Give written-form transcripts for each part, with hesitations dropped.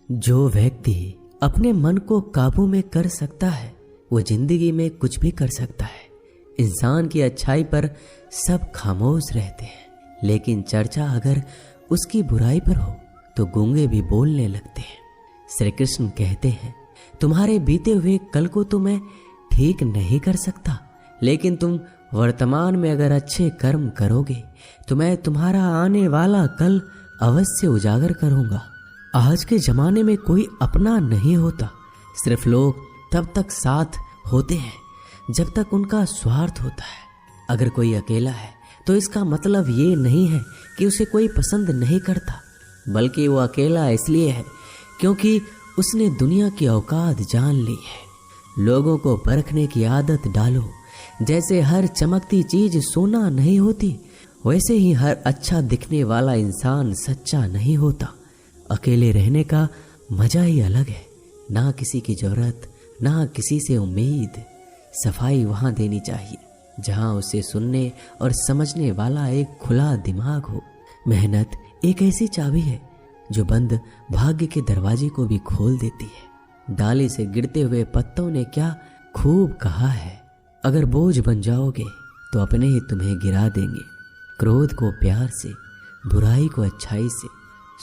जो व्यक्ति अपने मन को काबू में कर सकता है वो जिंदगी में कुछ भी कर सकता है। इंसान की अच्छाई पर सब खामोश रहते हैं, लेकिन चर्चा अगर उसकी बुराई पर हो तो गूंगे भी बोलने लगते हैं। श्री कृष्ण कहते हैं, तुम्हारे बीते हुए कल को तो मैं ठीक नहीं कर सकता, लेकिन तुम वर्तमान में अगर अच्छे कर्म करोगे तो मैं तुम्हारा आने वाला कल अवश्य उजागर करूंगा। आज के जमाने में कोई अपना नहीं होता, सिर्फ लोग तब तक साथ होते हैं जब तक उनका स्वार्थ होता है। अगर कोई अकेला है तो इसका मतलब ये नहीं है कि उसे कोई पसंद नहीं करता, बल्कि वो अकेला इसलिए है क्योंकि उसने दुनिया की औकात जान ली है। लोगों को परखने की आदत डालो। जैसे हर चमकती चीज सोना नहीं होती, वैसे ही हर अच्छा दिखने वाला इंसान सच्चा नहीं होता। अकेले रहने का मजा ही अलग है। ना किसी की जरूरत, ना किसी से उम्मीद। सफाई वहां देनी चाहिए जहां उसे सुनने और समझने वाला एक खुला दिमाग हो। मेहनत एक ऐसी चाबी है जो बंद भाग्य के दरवाजे को भी खोल देती है। डाली से गिरते हुए पत्तों ने क्या खूब कहा है, अगर बोझ बन जाओगे तो अपने ही तुम्हें गिरा देंगे। क्रोध को प्यार से, बुराई को अच्छाई से,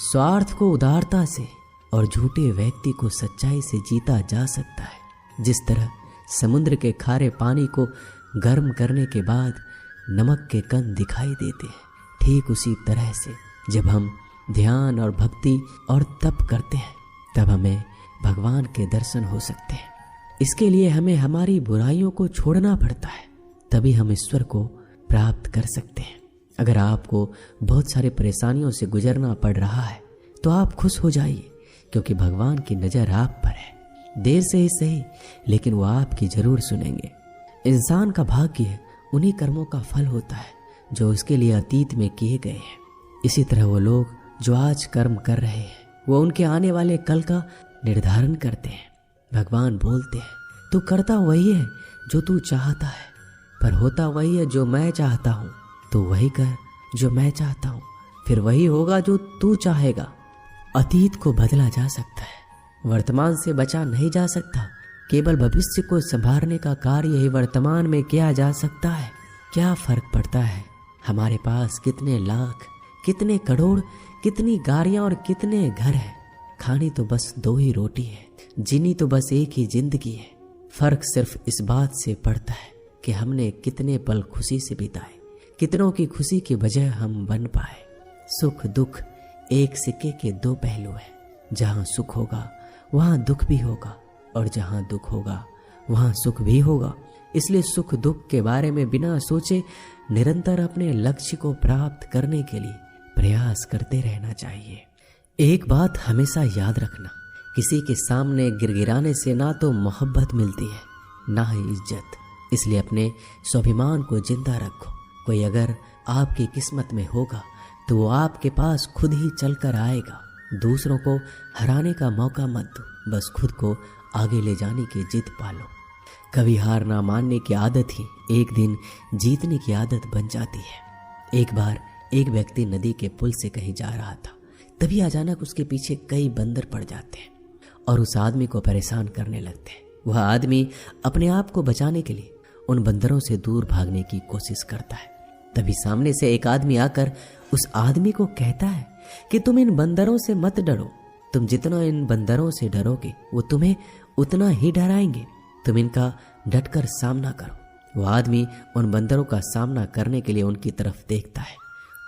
स्वार्थ को उदारता से और झूठे व्यक्ति को सच्चाई से जीता जा सकता है। जिस तरह समुद्र के खारे पानी को गर्म करने के बाद नमक के कण दिखाई देते हैं, ठीक उसी तरह से जब हम ध्यान और भक्ति और तप करते हैं तब हमें भगवान के दर्शन हो सकते हैं। इसके लिए हमें हमारी बुराइयों को छोड़ना पड़ता है, तभी हम ईश्वर को प्राप्त कर सकते हैं। अगर आपको बहुत सारी परेशानियों से गुजरना पड़ रहा है तो आप खुश हो जाइए, क्योंकि भगवान की नज़र आप पर है। देर से ही सही, लेकिन वो आपकी जरूर सुनेंगे। इंसान का भाग्य उन्हीं कर्मों का फल होता है जो उसके लिए अतीत में किए गए हैं। इसी तरह वो लोग जो आज कर्म कर रहे हैं वो उनके आने वाले कल का निर्धारण करते हैं। भगवान बोलते हैं, तू करता वही है जो तू चाहता है, पर होता वही है जो मैं चाहता हूँ। तो वही कर जो मैं चाहता हूँ, फिर वही होगा जो तू चाहेगा। अतीत को बदला जा सकता है, वर्तमान से बचा नहीं जा सकता। केवल भविष्य को संभालने का कार्य ही वर्तमान में किया जा सकता है। क्या फर्क पड़ता है हमारे पास कितने लाख, कितने करोड़, कितनी गाड़ियां और कितने घर हैं। खानी तो बस 2 ही रोटी है, जीनी तो बस एक ही जिंदगी है। फर्क सिर्फ इस बात से पड़ता है कि हमने कितने पल खुशी से बिताए, कितनों की खुशी की वजह हम बन पाए। सुख दुख एक सिक्के के 2 पहलू हैं। जहां सुख होगा वहां दुख भी होगा, और जहां दुख होगा वहां सुख भी होगा। इसलिए सुख दुख के बारे में बिना सोचे निरंतर अपने लक्ष्य को प्राप्त करने के लिए प्रयास करते रहना चाहिए। एक बात हमेशा याद रखना, किसी के सामने गिड़गिड़ाने से ना तो मोहब्बत मिलती है ना ही इज्जत। इसलिए अपने स्वाभिमान को जिंदा रखो। कोई अगर आपकी किस्मत में होगा तो वो आपके पास खुद ही चलकर आएगा। दूसरों को हराने का मौका मत दो, बस खुद को आगे ले जाने की जिद पालो। कभी हार ना मानने की आदत ही एक दिन जीतने की आदत बन जाती है। एक बार एक व्यक्ति नदी के पुल से कहीं जा रहा था, तभी अचानक उसके पीछे कई बंदर पड़ जाते हैं और उस आदमी को परेशान करने लगते हैं। वह आदमी अपने आप को बचाने के लिए उन बंदरों से दूर भागने की कोशिश करता है। तभी सामने से एक आदमी आकर उस आदमी को कहता है कि तुम इन बंदरों से मत डरो, तुम जितना इन बंदरों से डरोगे वो तुम्हें उतना ही डराएंगे। तुम इनका डटकर सामना करो। वो आदमी उन बंदरों का सामना करने के लिए उनकी तरफ देखता है,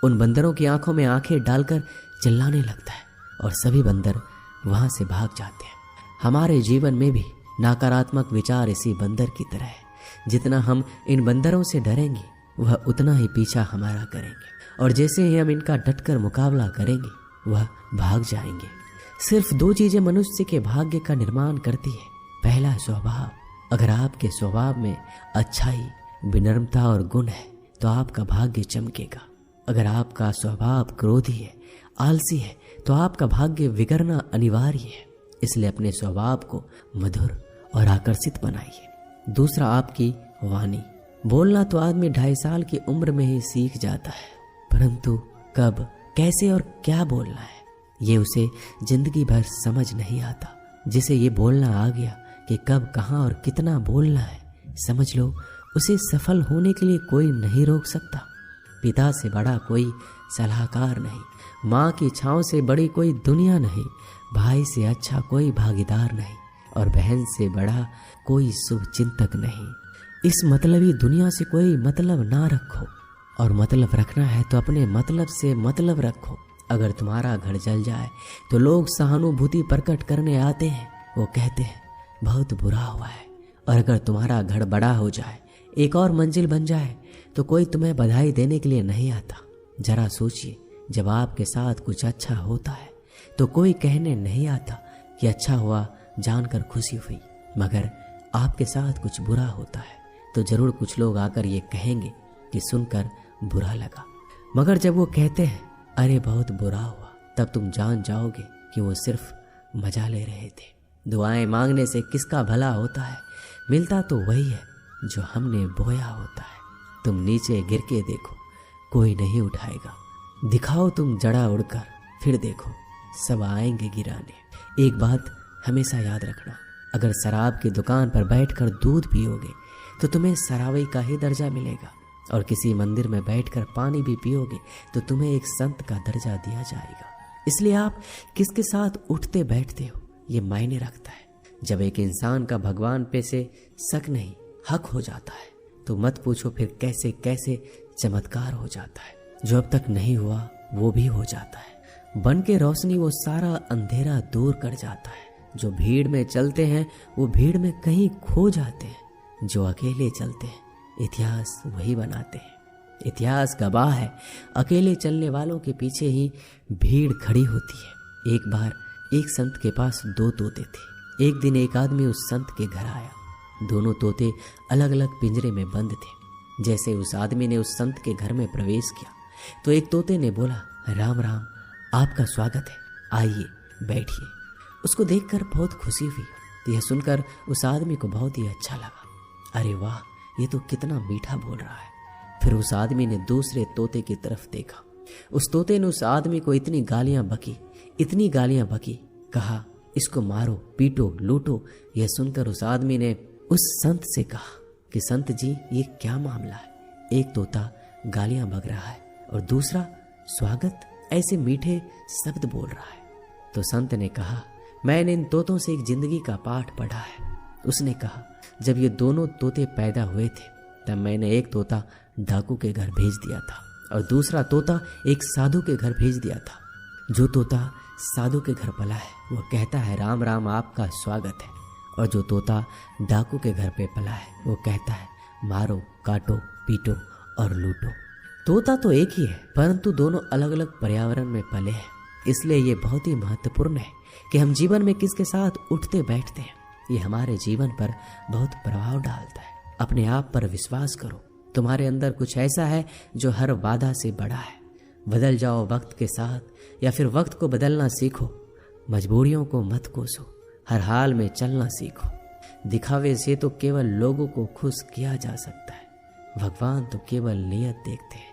उन बंदरों की आंखों में आंखें डालकर चिल्लाने लगता है और सभी बंदर वहां से भाग जाते हैं। हमारे जीवन में भी नकारात्मक विचार इसी बंदर की तरह है। जितना हम इन बंदरों से डरेंगे वह उतना ही पीछा हमारा करेंगे, और जैसे ही हम इनका डटकर मुकाबला करेंगे वह भाग जाएंगे। सिर्फ 2 चीजें मनुष्य के भाग्य का निर्माण करती है। पहला स्वभाव। अगर आपके स्वभाव में अच्छाई, विनम्रता और गुण है तो आपका भाग्य चमकेगा। अगर आपका स्वभाव क्रोधी है, आलसी है, तो आपका भाग्य बिगड़ना अनिवार्य है। इसलिए अपने स्वभाव को मधुर और आकर्षित बनाइए। दूसरा, आपकी वाणी। बोलना तो आदमी 2.5 साल की उम्र में ही सीख जाता है, परंतु कब, कैसे और क्या बोलना है ये उसे जिंदगी भर समझ नहीं आता। जिसे ये बोलना आ गया कि कब, कहाँ और कितना बोलना है, समझ लो उसे सफल होने के लिए कोई नहीं रोक सकता। पिता से बड़ा कोई सलाहकार नहीं, माँ की छाँव से बड़ी कोई दुनिया नहीं, भाई से अच्छा कोई भागीदार नहीं, और बहन से बड़ा कोई शुभ चिंतक नहीं। इस मतलबी दुनिया से कोई मतलब ना रखो, और मतलब रखना है तो अपने मतलब से मतलब रखो। अगर तुम्हारा घर जल जाए तो लोग सहानुभूति प्रकट करने आते हैं, वो कहते हैं बहुत बुरा हुआ है। और अगर तुम्हारा घर बड़ा हो जाए, एक और मंजिल बन जाए, तो कोई तुम्हें बधाई देने के लिए नहीं आता। जरा सोचिए, जब आपके साथ कुछ अच्छा होता है तो कोई कहने नहीं आता कि अच्छा हुआ, जानकर खुशी हुई। मगर आपके साथ कुछ बुरा होता है तो जरूर कुछ लोग आकर ये कहेंगे कि सुनकर बुरा लगा। मगर जब वो कहते हैं अरे बहुत बुरा हुआ, तब तुम जान जाओगे कि वो सिर्फ मजा ले रहे थे। दुआएं मांगने से किसका भला होता है, मिलता तो वही है जो हमने बोया होता है। तुम नीचे गिर के देखो, कोई नहीं उठाएगा। दिखाओ तुम जड़ा उड़कर, फिर देखो सब आएंगे गिराने। एक बात हमेशा याद रखना, अगर शराब की दुकान पर बैठकर दूध पियोगे तो तुम्हें शराबी का ही दर्जा मिलेगा, और किसी मंदिर में बैठकर पानी भी पियोगे तो तुम्हें एक संत का दर्जा दिया जाएगा। इसलिए आप किसके साथ उठते बैठते हो ये मायने रखता है। जब एक इंसान का भगवान पे से शक नहीं हक हो जाता है तो मत पूछो फिर कैसे कैसे चमत्कार हो जाता है। जो अब तक नहीं हुआ वो भी हो जाता है। बन के रोशनी वो सारा अंधेरा दूर कर जाता है। जो भीड़ में चलते हैं वो भीड़ में कहीं खो जाते हैं। जो अकेले चलते हैं इतिहास वही बनाते हैं। इतिहास गवाह है, अकेले चलने वालों के पीछे ही भीड़ खड़ी होती है। एक बार एक संत के पास 2 तोते थे। एक दिन एक आदमी उस संत के घर आया। दोनों तोते अलग अलग पिंजरे में बंद थे। जैसे उस आदमी ने उस संत के घर में प्रवेश किया तो एक तोते ने बोला, राम राम, आपका स्वागत है, आइए बैठिए। उसको देखकर बहुत खुशी हुई। यह सुनकर उस आदमी को बहुत ही अच्छा लगा। अरे वाह, ये तो कितना मीठा बोल रहा है। फिर उस आदमी ने दूसरे तोते की तरफ देखा। उस तोते ने उस आदमी को इतनी गालियां बकी, कहा इसको मारो, पीटो, लूटो। यह सुनकर उस आदमी ने उस संत से कहा कि संत जी, ये क्या मामला है? एक तोता गालियां बक रहा है और दूसरा स्वागत ऐसे मीठे शब्द बोल रहा है। तो संत ने कहा, मैंने इन तोतों से एक जिंदगी का पाठ पढ़ा है। उसने कहा, जब ये दोनों तोते पैदा हुए थे तब मैंने एक तोता डाकू के घर भेज दिया था और दूसरा तोता एक साधु के घर भेज दिया था। जो तोता साधु के घर पला है वो कहता है राम राम, आपका स्वागत है, और जो तोता डाकू के घर पे पला है वो कहता है मारो, काटो, पीटो और लूटो। तोता तो एक ही है परंतु दोनों अलग अलग पर्यावरण में पले हैं। इसलिए ये बहुत ही महत्वपूर्ण है कि हम जीवन में किसके साथ उठते बैठते हैं। ये हमारे जीवन पर बहुत प्रभाव डालता है। अपने आप पर विश्वास करो। तुम्हारे अंदर कुछ ऐसा है जो हर वादा से बड़ा है। बदल जाओ वक्त के साथ या फिर वक्त को बदलना सीखो। मजबूरियों को मत कोसो, हर हाल में चलना सीखो। दिखावे से तो केवल लोगों को खुश किया जा सकता है, भगवान तो केवल नियत देखते हैं।